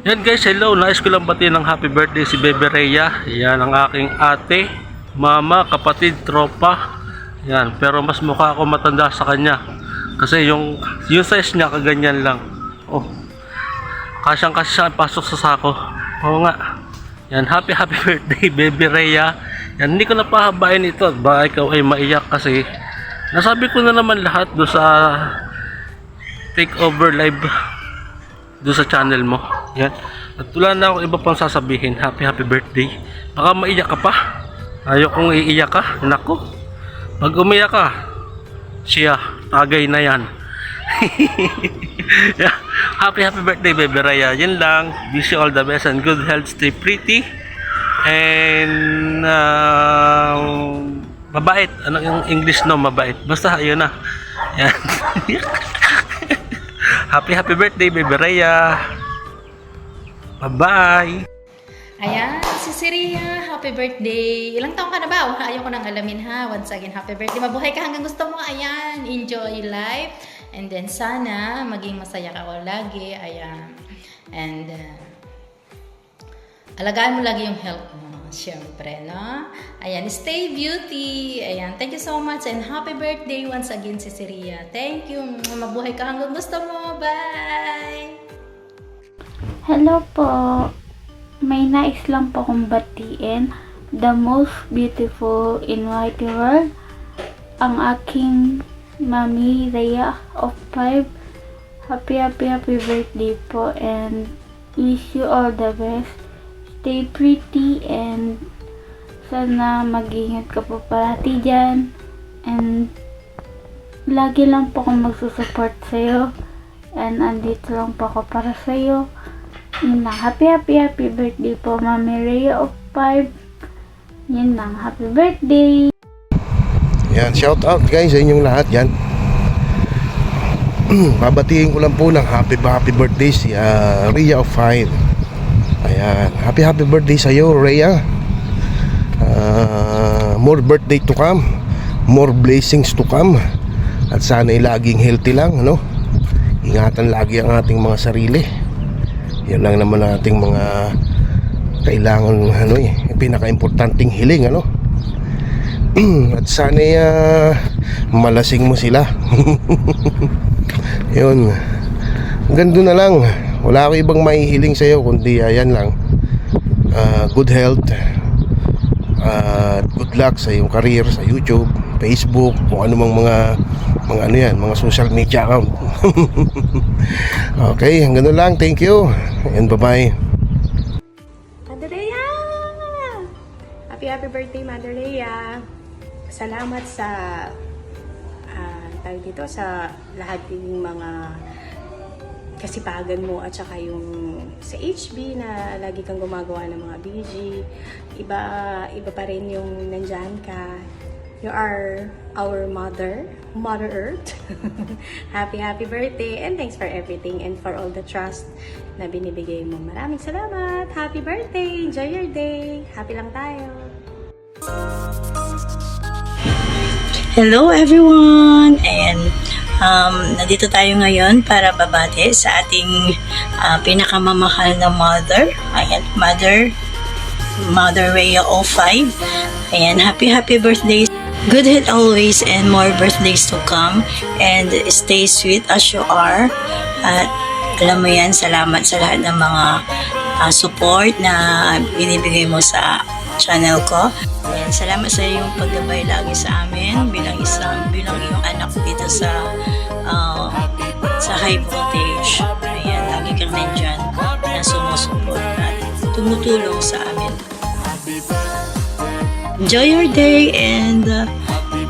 Yan guys, hello. Nais ko lang batiin ng happy birthday si Bebe Rhea. Yan ang aking ate, mama, kapatid, tropa. Yan, pero mas mukha ako matanda sa kanya. Kasi yung size niya kaganyan lang. Oh. Kasyang-kasya pasok sa sako. Oo nga. Yan, happy birthday Bebe Rhea. Yan, hindi ko na pahabain ito. Baka ikaw ay maiyak kasi nasabi ko na naman lahat do sa takeover live do sa channel mo. Yan. At wala na akong iba pang sasabihin. Happy birthday. Baka maiyak ka pa. Ayaw kong iiyak ka. Nako. Pag umiyak ka, siya, tagay na yan. Yeah. Happy birthday Bebe Rhea. Yan lang. Wish you all the best and good health. Stay pretty. And mabait. Ano yung English no? Mabait. Basta ayun na. Yan. Happy birthday Bebe Rhea. Bye-bye! Ayan, si Siria, happy birthday. Ilang taong ka na ba? Ayaw ko nang alamin ha. Once again, happy birthday. Mabuhay ka hanggang gusto mo. Ayan, enjoy life. And then sana, maging masaya ka lagi. Ayan. And alagaan mo lagi yung health mo. Siyempre, no? Ayan, stay beauty. Ayan, thank you so much. And happy birthday once again si Siria. Thank you. Mabuhay ka hanggang gusto mo. Bye! Hello po. May nais lang po kong batiin. The most beautiful in wide world. Ang aking Mami Rhea of 5. Happy birthday po and wish you all the best. Stay pretty and sana mag-ingat ka po parati dyan. And lagi lang po akong magsusupport sa'yo. And andito lang po ako para sa'yo. Yun lang. Happy birthday po, Mami Rhea of 5. Yun lang. Happy birthday! Yan, shout out guys sa inyong lahat yan. Babatiin ko lang po ng happy birthday si Rhea of 5. Ayan, happy birthday sa iyo Rhea. More birthday to come. More blessings to come. At sana'y laging healthy lang, ano? Ingatan lagi ang ating mga sarili. Yan lang naman ating mga kailangan, ano pinaka-importanting hiling, ano. At sana malasing mo sila. Yun. Gando na lang. Wala ako ibang maihiling sa'yo kundi yan lang. Good health. Good luck sa iyong career sa YouTube, Facebook, kung ano mang mga social media account. Okay, hanggang na lang. Thank you and bye-bye. Mother Rhea! Happy birthday, Mother Rhea! Salamat sa tayo dito sa lahat ng mga kasipagan mo at saka yung sa HB na lagi kang gumagawa ng mga BG. Iba pa rin yung nandyan ka. You are our Mother Earth. Happy birthday and thanks for everything and for all the trust na binibigay mo. Maraming salamat. Happy birthday. Enjoy your day. Happy lang tayo. Hello everyone! And nandito tayo ngayon para babati sa ating pinakamamahal na mother. Ayan, Mother Rhea 05. Ayan, happy birthday. Good health always and more birthdays to come. And stay sweet as you are. At alam mo yan, salamat sa lahat ng mga support na binibigay mo sa channel ko. Ayan, salamat sa iyong paggabay lagi sa amin bilang iyong anak dito sa high voltage. Ayan, lagi kang nandyan na sumusuport at tumutulong sa amin. Enjoy your day and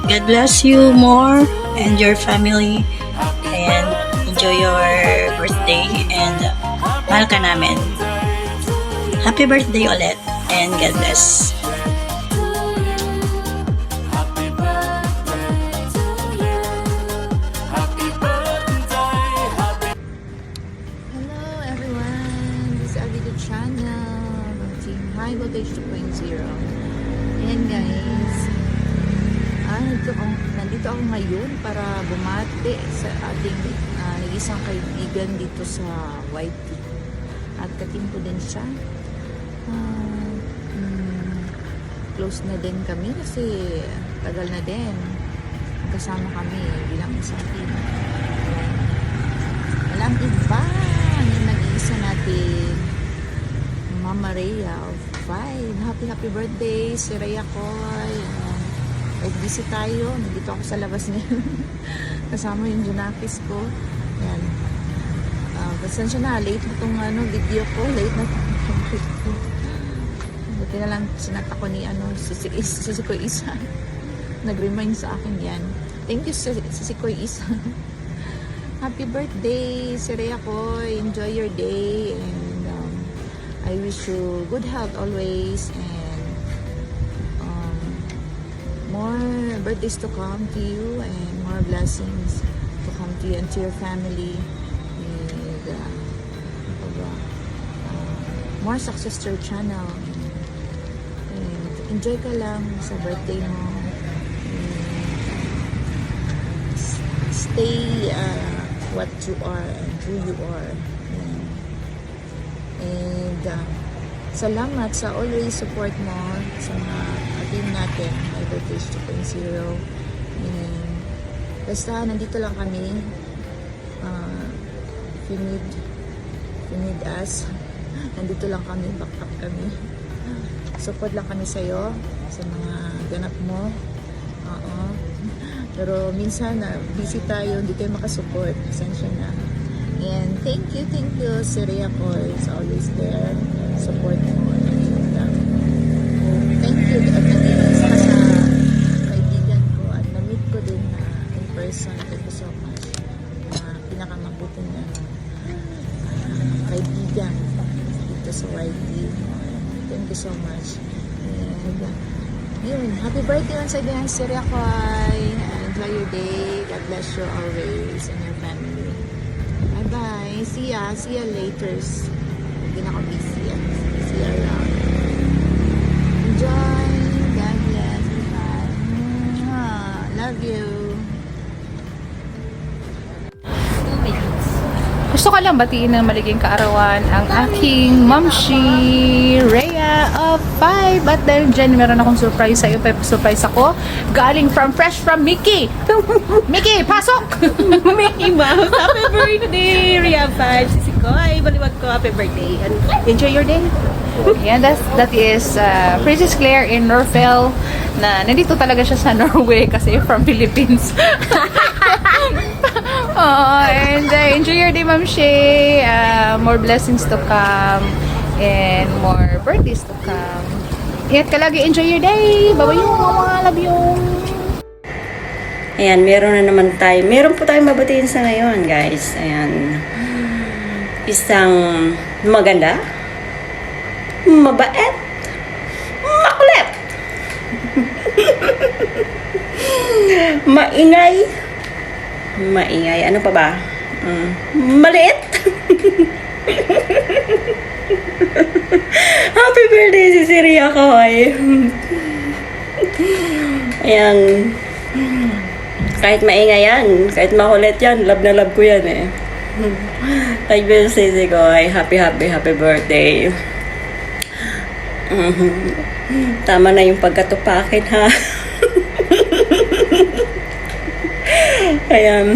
God bless you more and your family and enjoy your birthday and mahal ka namin. Happy birthday ulit and God bless. Hello everyone, this is Avido Channel ng Team High Voltage 2.0. Ayan guys, nandito ako ngayon para bumati sa ating nag-isang kaibigan dito sa YT. at katimpo din siya. Close na din kami kasi tagal na din kasama kami bilang isang team. Walang iba yung nag-iisa natin, Mama Rhea of 5. Happy birthday si Rhea Koy. Nag-visit tayo, nandito ako sa labas ngayon. Kasama yung Junakis ko. Yan. Pasensya na, late na itong video ko, late na itong video ko. Buti na lang sinata ko ni si Koy Isa. Nag-remind sa akin yan. Thank you si Koy Isa. Happy birthday si Rhea Koy. Enjoy your day and I wish you good health always and more birthdays to come to you and more blessings to come to you and to your family and more success to your channel. Enjoy ka lang sa birthday mo. Stay what you are and who you are. And salamat sa always support mo sa mga team natin, Fiber Page 2.0. And basta nandito lang kami. If you need us, nandito lang kami, back up kami. Support lang kami sa'yo, sa mga ganap mo. Pero minsan, busy tayo, hindi tayo makasupport. Pasensya na. And thank you, si Rhea Koy is always there. Support mo. And, thank you. At nag-iisa ka sa kaibigan ko at na-meet ko din in person. Thank you so much. Pinakamabuting kaibigan dito sa YT. Thank you so much. And yun, happy birthday once again, si Rhea Koy. Enjoy your day. God bless you always and your family. Bye-bye. See ya later. Hindi na ako busy. See ya around. Enjoy. God bless. Bye. Love you. Gusto ko lang batiin ng maliging kaarawan ang aking mamshi, Rhea of 5. At dahil dyan, meron akong surprise sa'yo. Surprise ako. Galing fresh from Mickey. Mickey, pasok! Mickey Mouse, happy birthday! Rhea 5, Sisi Koy, baliwag ko, happy birthday. And enjoy your day. Yan, that is Princess Claire in Norfell na nandito talaga siya sa Norway kasi from Philippines. And enjoy your day, Ma'am Shay. More blessings to come and more birthdays to come. Ingat ka lagi. Enjoy your day. Bye-bye yung mga love you. Ayan, meron po tayong babatiin sa ngayon, guys. Ayan. Isang maganda, mabait, makulit, maingay, ano pa ba? Maliit. Happy birthday si Rhea Koy. Ayan. Kahit maingay yan, kahit makulit yan, love na love ko yan eh. Happy birthday si Koy. Happy birthday. Tama na yung pagkatupakin ha. Ayan.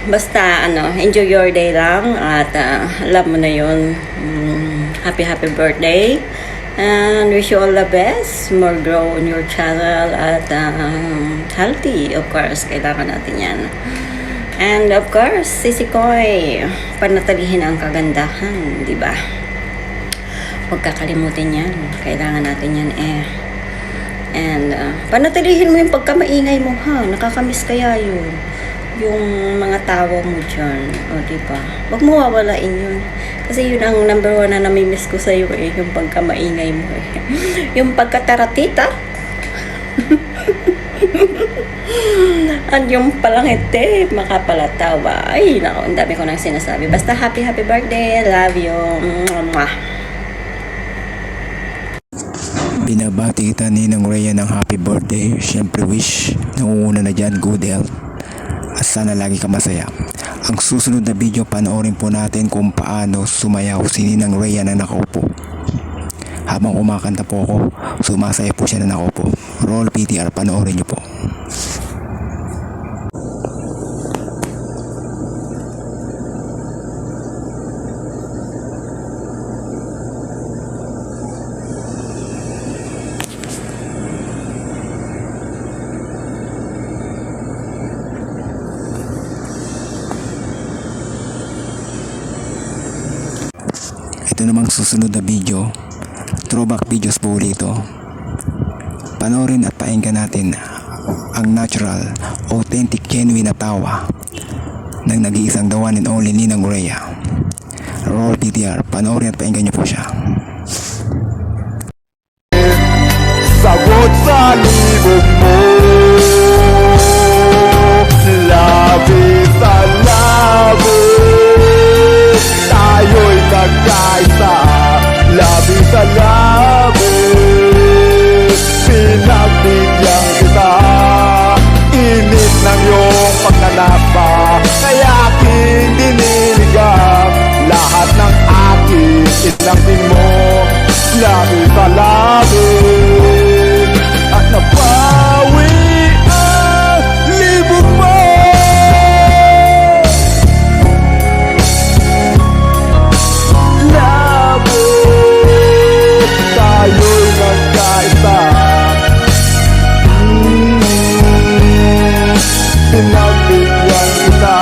Basta enjoy your day lang at love mo na yun. Happy birthday and wish you all the best, more grow on your channel at healthy, of course, kailangan natin yan. And of course, Sisi Koy, panatilihin ang kagandahan, di ba? Huwag kakalimutin yan, kailangan natin yan eh. And panatilihin mo yung pagkamaingay mo ha, nakakamiss kaya yun yung mga tawa mo dyan, o diba? Huwag mo wawalain yun kasi yun ang number 1 na namimiss ko sa'yo eh, yung pagkamaingay mo eh. Yung pagkataratita at yung palangete makapalatawa, ay nako, ang dami ko nang sinasabi. Basta happy birthday, love you. Mwah. Binabati kita Ninang Rhea ng happy birthday. Siyempre wish, nangunguna na dyan, good health. At sana lagi ka masaya. Ang susunod na video, panoorin po natin kung paano sumayaw si Ninang Rhea na nakaupo. Habang kumakanta po ako, sumasaya po siya na nakaupo. Roll PTR, panoorin niyo po. Ito namang susunod na video, throwback videos po ulit ito. Panoorin at painggan natin ang natural, authentic, genuine na tawa ng nag-iisang the one and only Ninang Rhea. Roll PTR, panoorin at painggan niyo po siya. Sagot sa libog mo, labi sa labi, tayo'y nagkaisa, labi sa labi, pinagbigyan kita, init ng iyong pagnanasa, kaya aking diniligan, lahat ng aking itlangin mo, labi sa labi, at napawi ang libog mo. Labi, tayo'y nagkaisa. Pinagbigyan kita,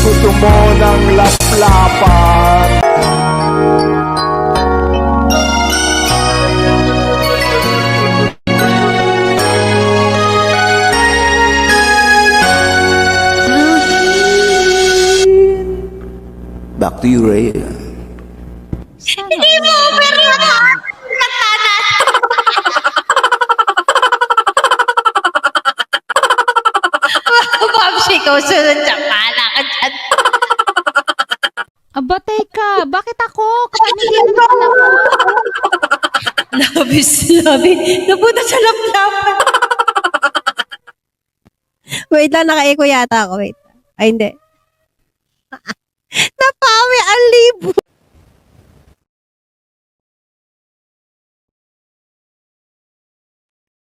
gusto mo ng laplapan. Back to you, Rhea. Hindi mo over yun ha! Katanan! Babsi ko, sunod sa pala ka dyan. Aba, teka, bakit ako? Kapag hindi na naman ako. Labis, labi. Napunta sa laplapan. Wait lang, naka-echo yata ako. Wait. Ay, hindi. Napawi ang libo.